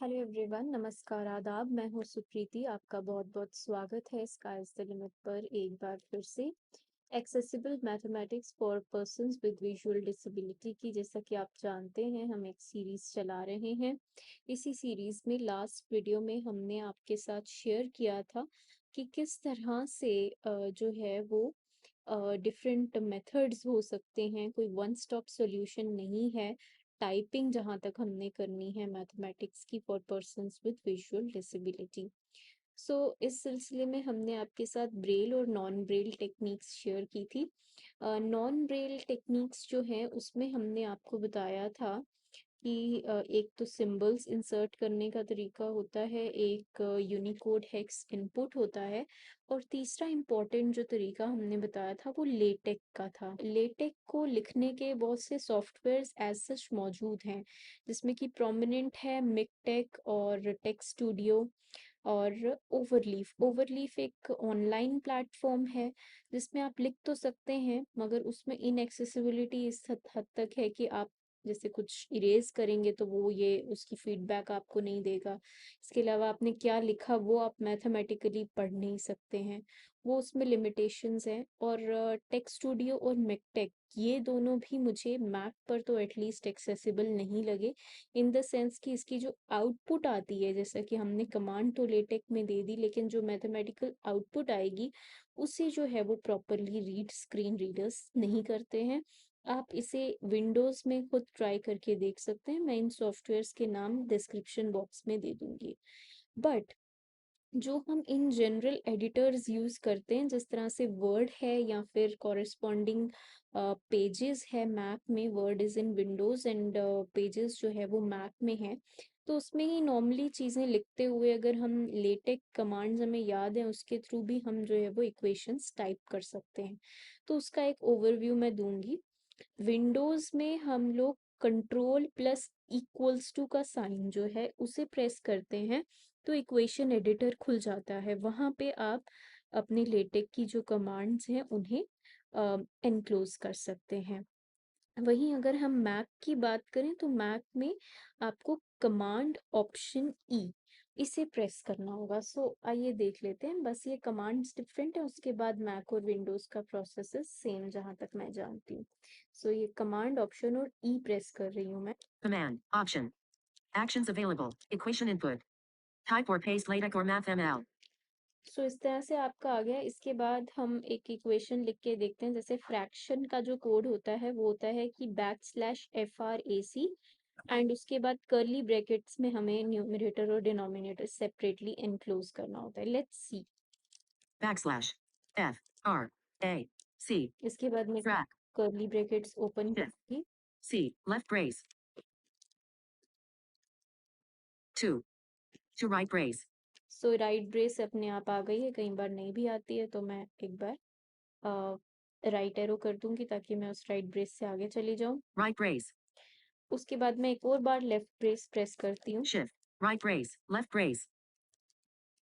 Hello everyone, नमस्कार, आदाब। मैं हूँ सुप्रीति। आपका बहुत बहुत स्वागत है स्काई इज द लिमिट पर एक बार फिर से accessible mathematics for persons with visual disability की। जैसा कि आप जानते हैं, हम एक सीरीज चला रहे हैं। इसी सीरीज में लास्ट वीडियो में हमने आपके साथ शेयर किया था कि किस तरह से जो है वो डिफरेंट मेथड्स हो सकते हैं। कोई वन स्टॉप सॉल्यूशन नहीं है। टाइपिंग जहाँ तक हमने करनी है मैथमेटिक्स की for persons with visual disability. इस सिलसिले में हमने आपके साथ ब्रेल और नॉन ब्रेल टेक्निक्स शेयर की थी। नॉन ब्रेल टेक्निक्स जो है उसमें हमने आपको बताया था कि एक तो सिंबल्स इंसर्ट करने का तरीका होता है, एक यूनिकोड हेक्स इनपुट होता है, और तीसरा इम्पोर्टेंट जो तरीका हमने बताया था वो लेटेक का था। लेटेक को लिखने के बहुत से सॉफ्टवेयर्स एज सच मौजूद हैं, जिसमें कि प्रोमिनेंट है मिकटेक और टेक स्टूडियो और ओवरलीफ। ओवरलीफ एक ऑनलाइन प्लेटफॉर्म है जिसमें आप लिख तो सकते हैं, मगर उसमें इनएक्सेसिबिलिटी इस हद तक है कि आप जैसे कुछ इरेज करेंगे तो वो ये उसकी फीडबैक आपको नहीं देगा। इसके अलावा आपने क्या लिखा वो आप मैथमेटिकली पढ़ नहीं सकते हैं, वो उसमें लिमिटेशंस हैं। और टेक स्टूडियो और मिकटेक ये दोनों भी मुझे मैक पर तो एटलीस्ट एक्सेसिबल नहीं लगे, इन द सेंस कि इसकी जो आउटपुट आती है, जैसा कि हमने कमांड तो लेटेक में दे दी, लेकिन जो मैथमेटिकल आउटपुट आएगी उसे जो है वो प्रॉपरली रीड स्क्रीन रीडर्स नहीं करते हैं। आप इसे विंडोज़ में खुद ट्राई करके देख सकते हैं। मैं इन सॉफ्टवेयर्स के नाम डिस्क्रिप्शन बॉक्स में दे दूंगी। बट जो हम इन जनरल एडिटर्स यूज़ करते हैं, जिस तरह से वर्ड है या फिर कॉरेस्पॉन्डिंग पेजेस है मैक में, word is in Windows and pages जो है वो मैक में है, तो उसमें ही नॉर्मली चीज़ें लिखते हुए अगर हम लेटेक कमांड्स हमें याद है उसके थ्रू भी हम जो है वो इक्वेशंस टाइप कर सकते हैं। तो उसका एक ओवरव्यू मैं दूंगी। विंडोज में हम लोग कंट्रोल प्लस इक्वल्स टू का साइन जो है उसे प्रेस करते हैं तो इक्वेशन एडिटर खुल जाता है। वहाँ पे आप अपने लेटेक की जो कमांड्स हैं उन्हें एनक्लोज कर सकते हैं। वहीं अगर हम मैक की बात करें तो मैक में आपको कमांड ऑप्शन ई इसे प्रेस करना होगा। आइए देख लेते हैं। बस ये कमांड्स डिफरेंट है, उसके बाद मैक और विंडोज का प्रोसेस सेम जहां तक मैं जानती हूँ। ये कमांड ऑप्शन और ई प्रेस कर रही हूँ मैं। Command, Option, Actions available, Equation input, Type or paste LaTeX or MathML. इस तरह से आपका आ गया। इसके बाद हम एक इक्वेशन लिख के देखते हैं। जैसे फ्रैक्शन का जो कोड होता है वो होता है कि \FRAC एंड उसके बाद कर्ली ब्रैकेट्स में हमें न्यूमरेटर और डिनोमिनेटर सेपरेटली एनक्लोज करना होता है। Let's see. \FRAC इसके बाद में frac curly brackets open shift करूंगी। C left brace 2 to right brace right brace अपने आप आ गई है, कई बार नहीं भी आती है तो मैं एक बार राइट एरो कर दूंगी ताकि मैं उस राइट ब्रेस से आगे चली जाऊं। right brace उसके बाद मैं एक और बार लेफ्ट ब्रेस प्रेस करती हूँ। shift right brace left brace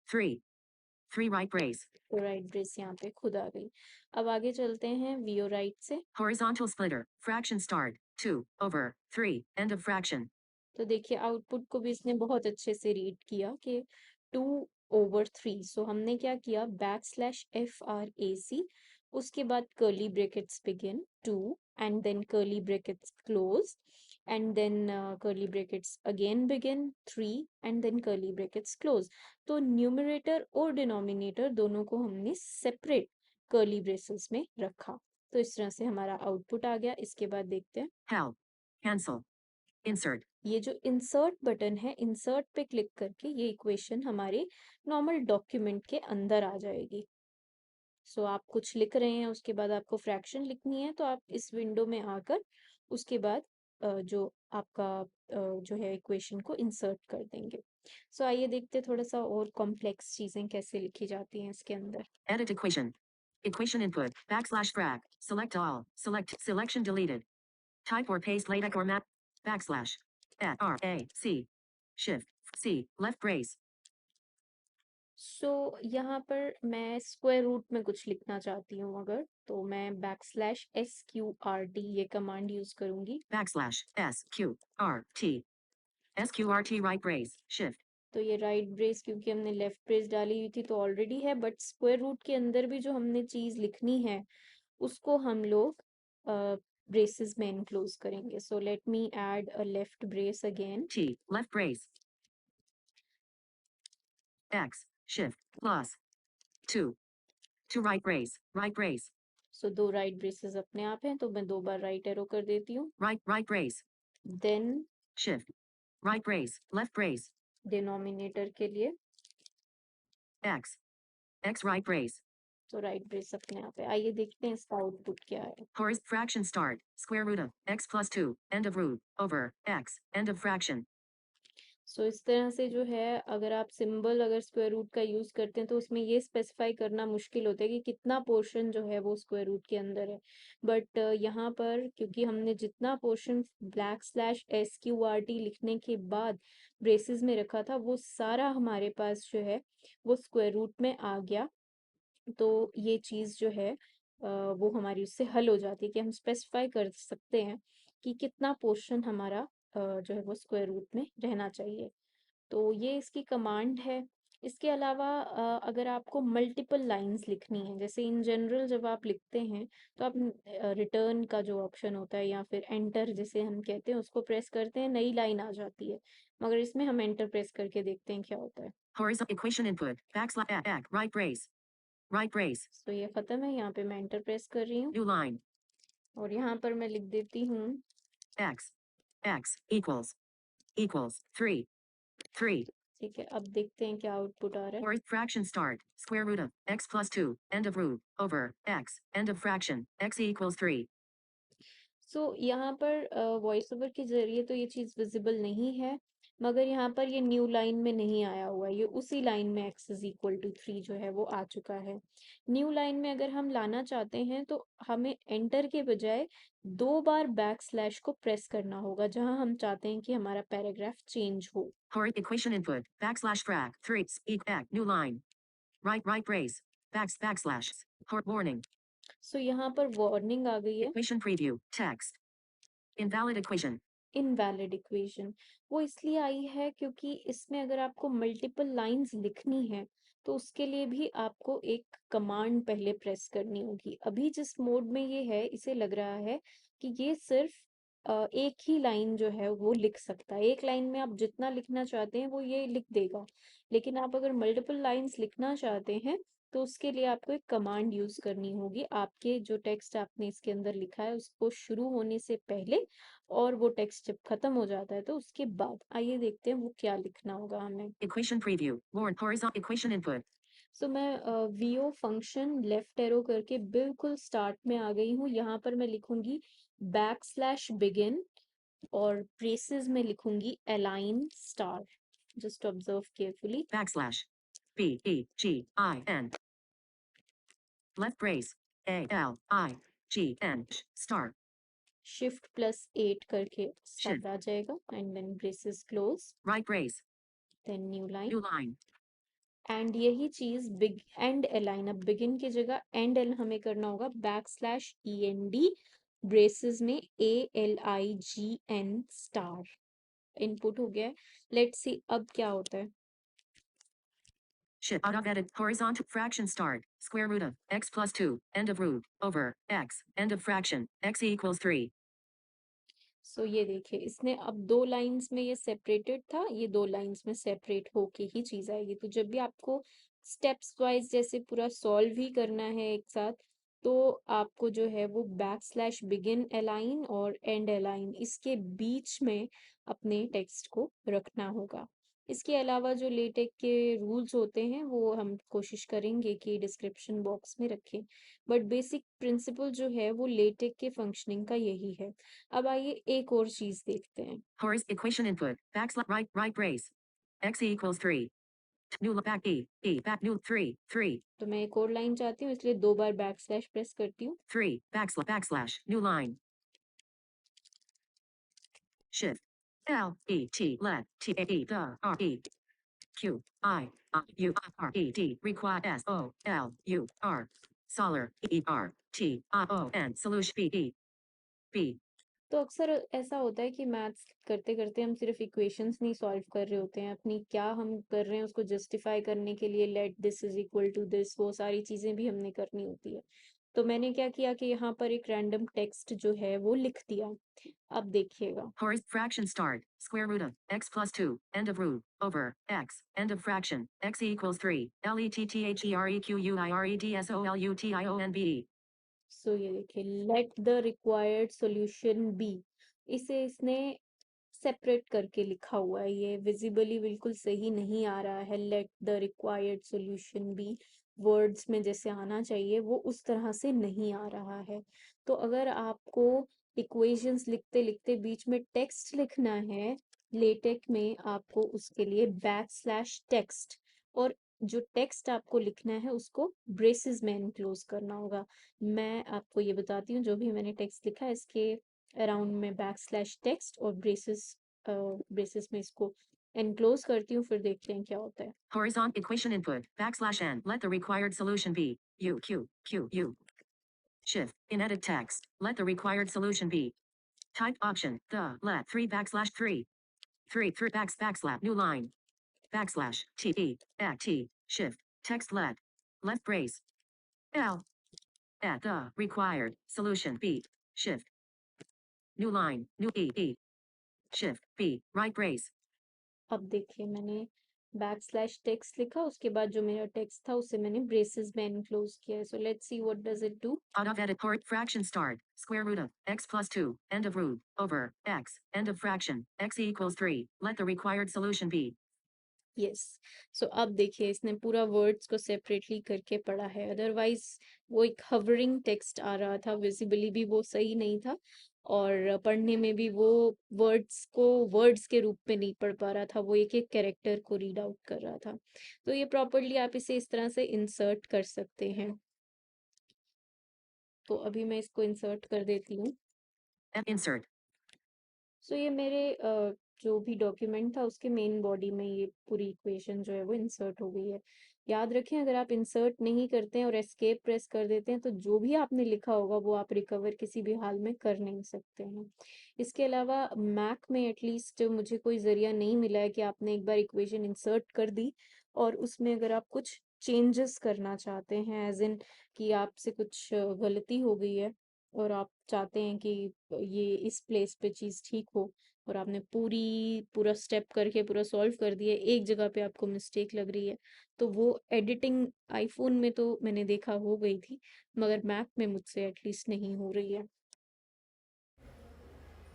3 right brace तो राइट ब्रेस यहाँ पे खुद आ गई। अब आगे चलते हैं वीओ राइट से। horizontal splitter fraction start 2 over 3 end of fraction तो देखिए आउटपुट को भी इसने बहुत अच्छे से रीड किया कि 2/3। हमने क्या किया, \FRAC, उसके बाद curly brackets begin 2 and then curly brackets close and then curly brackets again begin 3 and then curly brackets close. तो न्यूमरेटर और डिनोमिनेटर दोनों को हमने सेपरेट कर्ली ब्रेसेस में रखा। तो इस तरह से हमारा आउटपुट आ गया। इसके बाद देखते हैं help cancel insert ये जो इंसर्ट बटन है, इंसर्ट पे क्लिक करके ये इक्वेशन हमारे नॉर्मल डॉक्यूमेंट के अंदर आ जाएगी। आप कुछ लिख रहे हैं, उसके बाद आपको फ्रैक्शन लिखनी है, तो आप इस विंडो में आकर उसके बाद जो आपका जो है इक्वेशन को इंसर्ट कर देंगे। आइए देखते हैं थोड़ा सा और कॉम्प्लेक्स चीजें कैसे लिखी जाती हैं इसके अंदर। edit equation input \frac select all select selection deleted type or paste LaTeX or \FRAC shift C left brace यहाँ पर मैं स्क्वायर रूट में कुछ लिखना चाहती हूँ अगर, तो मैं \SQRT ये कमांड यूज करूंगी। \SQRT SQRT right brace, shift. तो ये राइट ब्रेस क्योंकि हमने लेफ्ट ब्रेस डाली हुई थी तो ऑलरेडी है, बट स्क्वायर रूट के अंदर भी जो हमने चीज लिखनी है उसको हम लोग ब्रेसेस में इनक्लोज करेंगे. सो लेट मी ऐड अ left brace again. T, left brace. X, shift, plus. 2. 2 right brace, right brace. सो दो राइट ब्रेसेस अपने आप हैं तो मैं 2 बार राइट एरो कर देती हूँ. Right brace, then shift. Right brace, left brace. Denominator के लिए X. X right brace. तो राइट ब्रेस अपने आप है. आइए देखते हैं इसका आउटपुट क्या है. Fraction start, square root of x plus 2, end of root, over x, end of fraction. सो इस तरह से जो है अगर आप सिंबल अगर स्क्वायर रूट का यूज करते हैं तो उसमें ये स्पेसिफाई करना मुश्किल होता है कि कितना पोर्शन जो है वो स्क्वायर रूट के अंदर है. बट यहाँ पर क्योंकि हमने जितना पोर्शन \SQRT लिखने के बाद ब्रेसेस में रखा था वो सारा हमारे पास जो है वो स्क्वायर रूट में आ गया. तो ये चीज़ जो है वो हमारी उससे हल हो जाती है कि हम स्पेसिफाई कर सकते हैं कि कितना पोर्शन हमारा जो है वो स्क्वायर रूट में रहना चाहिए. तो ये इसकी कमांड है. इसके अलावा अगर आपको मल्टीपल लाइंस लिखनी है जैसे इन जनरल जब आप लिखते हैं तो आप रिटर्न का जो ऑप्शन होता है या फिर एंटर जिसे हम कहते हैं उसको प्रेस करते हैं नई लाइन आ जाती है. मगर इसमें हम एंटर प्रेस करके देखते हैं क्या होता है. Horizontal equation input, \, right brace. Right brace, तो ये खत्म है. यहाँ पे मैं एंटर प्रेस कर रही हूँ new line. और यहाँ पर मैं लिख देती हूँ X. X equals 3. 3. ठीक है. अब देखते हैं क्या आउटपुट आ रहा है. Or fraction start, square root of x plus 2, end of root, over x, end of fraction, x equals 3. सो यहाँ पर वॉइस ओवर के जरिए तो ये चीज़ विजिबल नहीं है मगर यहाँ पर ये न्यू लाइन में नहीं आया हुआ है. ये उसी लाइन में x इज इक्वल टू 3 जो है वो आ चुका है. न्यू लाइन में अगर हम लाना चाहते हैं तो हमें एंटर के बजाय 2 बार बैक स्लैश को प्रेस करना होगा जहाँ हम चाहते हैं कि हमारा पैराग्राफ चेंज हो. Or equation input, \frac 3, new line. Right brace, backslash. Or warning, सो यहाँ पर वार्निंग आ गई है. equation preview, text. Invalid equation. Invalid equation वो इसलिए आई है क्योंकि इसमें अगर आपको मल्टीपल लाइंस लिखनी है तो उसके लिए भी आपको एक कमांड पहले प्रेस करनी होगी. अभी जिस मोड में ये है इसे लग रहा है कि ये सिर्फ एक ही लाइन जो है वो लिख सकता है. एक लाइन में आप जितना लिखना चाहते हैं वो ये लिख देगा. लेकिन आप अगर मल्टीपल लाइंस लिखना चाहते हैं तो उसके लिए आपको एक कमांड यूज करनी होगी. आपके जो टेक्स्ट आपने इसके अंदर लिखा है उसको शुरू होने से पहले और वो टेक्स्ट जब खत्म हो जाता है तो उसके बाद. आइए देखते हैं वो क्या लिखना होगा हमें. Equation preview, warn, horizontal equation input. सो मैं वीओ फंक्शन लेफ्ट एरो करके बिल्कुल स्टार्ट में आ गई हूँ. यहाँ पर मैं लिखूंगी \begin और ब्रेसेस में लिखूंगी align star. Just observe carefully. \BEGIN. Left brace, ALIGN, star. Shift+8 करके Shift. शब्द आ जाएगा and then braces close Right brace, then new line new line. And यही चीज बिग एंड अलाइन. अब बिगिन की जगह एंड एल हमें करना होगा \END ब्रेसेस में ALIGN स्टार. इनपुट हो गया है. लेट्स सी अब क्या होता है. Shift out of edit, horizontal fraction start, square root of x plus 2, end of root, over x, end of fraction, x equals 3. सो ये देखिए इसने अब 2 लाइंस में ये सेपरेटेड था. ये 2 लाइंस में सेपरेट होके ही चीज आएगी. तो जब भी आपको स्टेप्स वाइज जैसे पूरा सॉल्व ही करना है एक साथ तो आपको जो है वो \begin अलाइन और एंड अलाइन इसके बीच में अपने टेक्स्ट को रखना होगा. इसके अलावा जो लेटेक के रूल्स होते हैं वो हम कोशिश करेंगे कि डिस्क्रिप्शन बॉक्स में रखें. बट बेसिक प्रिंसिपल जो है वो लेटेक के फंक्शनिंग का यही है. अब आइए एक और चीज देखते हैं. Equation input, right brace, x equals 3. New back new 3. तो मैं एक और लाइन चाहती हूँ इसलिए 2 बार \_ प्रेस करती हूँ. 3, backslash, new line. Shift, let, T-A-E, the, R-E, Q, I-U-R-E-D, require S-O-L-U-R, solar, E-R, T-I-O-N, solution, B-E, B, तो अक्सर ऐसा होता है कि मैथ्स करते-करते हम सिर्फ़ इक्वेशंस नहीं सॉल्व कर रहे होते हैं, अपनी क्या हम कर रहे हैं उसको जस्टिफ़ाई करने के लिए let this is equal to this वो सारी चीज़ें भी हमने करनी होती है। तो मैंने क्या किया कि यहाँ पर एक रैंडम टेक्स्ट जो है वो लिख दिया। अब देखिएगा। Fraction start. Square root of x plus 2. End of root. Over. X. End of fraction. X equals 3. LETTHEREQUIREDSOLUTIONBE. So ये देखिए let the required solution be, इसे इसने सेपरेट करके लिखा हुआ है, ये विजिबली बिल्कुल सही नहीं आ रहा है। Let the required solution be words में जैसे आना चाहिए वो उस तरह से नहीं आ रहा है। तो अगर आपको इक्वेशंस लिखते लिखते बीच में टेक्स्ट लिखना है लेटेक में, आपको उसके लिए बैक स्लैश टेक्स्ट, और जो टेक्स्ट आपको लिखना है उसको ब्रेसेस में एनक्लोज करना होगा। मैं आपको ये बताती हूँ, जो भी मैंने टेक्स्ट लिखा है इसके अराउंड में बैक स्लैश टेक्स्ट और ब्रेसेस में इसको एनक्लोज करती हूँ, फिर देखते हैं क्या होता है। Horizontal equation input. Backslash n. Let the required solution be U Q Q U. Shift. In edit text. Let the required solution be. Type option. The. Let 3 backslash 3. 3 3 backslash new line. Backslash T E T. Shift. Text let. Left brace. L. At the required solution B. Shift. New line. New E. Shift B. Right brace. अब देखिए मैंने back slash text लिखा, उसके बाद जो मेरा text था उसे मैंने ब्रेसेस में एनक्लोज किया है। So let's see what does it do. Out of edit port fraction start. Square root of x plus 2. End of root. Over x. End of fraction. X equals 3. Let the required solution be. Yes. So अब देखिए इसने पूरा words को separately करके पढ़ा है, otherwise वो एक हवरिंग टेक्स्ट आ रहा था, विजिबली भी वो सही नहीं था और पढ़ने में भी वो वर्ड्स को वर्ड्स के रूप में नहीं पढ़ पा रहा था, वो एक एक कैरेक्टर को रीड आउट कर रहा था। तो ये प्रॉपरली आप इसे इस तरह से इंसर्ट कर सकते हैं। तो अभी मैं इसको इंसर्ट कर देती हूँ। Insert. सो ये मेरे जो भी डॉक्यूमेंट था उसके मेन बॉडी में ये पूरी इक्वेशन जो है वो इंसर्ट हो गई है। याद रखें, अगर आप इंसर्ट नहीं करते हैं और एस्केप प्रेस कर देते हैं तो जो भी आपने लिखा होगा वो आप रिकवर किसी भी हाल में कर नहीं सकते हैं। इसके अलावा मैक में एटलीस्ट मुझे कोई ज़रिया नहीं मिला है कि आपने एक बार इक्वेशन इंसर्ट कर दी और उसमें अगर आप कुछ चेंजेस करना चाहते हैं, एज इन कि आपसे कुछ गलती हो गई है और आप चाहते हैं कि ये इस प्लेस पे चीज़ ठीक हो, और आपने पूरा स्टेप करके पूरा सॉल्व कर दिया, एक जगह पे आपको मिस्टेक लग रही है, तो वो एडिटिंग आईफोन में तो मैंने देखा हो गई थी, मगर मैक में मुझसे एटलीस्ट नहीं हो रही है।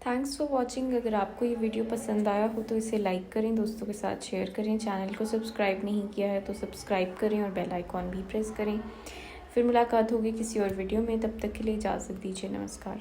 Thanks for watching. अगर आपको ये वीडियो पसंद आया हो तो इसे लाइक करें, दोस्तों के साथ शेयर करें, चैनल को सब्सक्राइब नहीं किया है तो सब्सक्राइब करें और बेल आइकॉन भी प्रेस करें। फिर मुलाकात होगी किसी और वीडियो में, तब तक के लिए इजाज़त दीजिए, नमस्कार।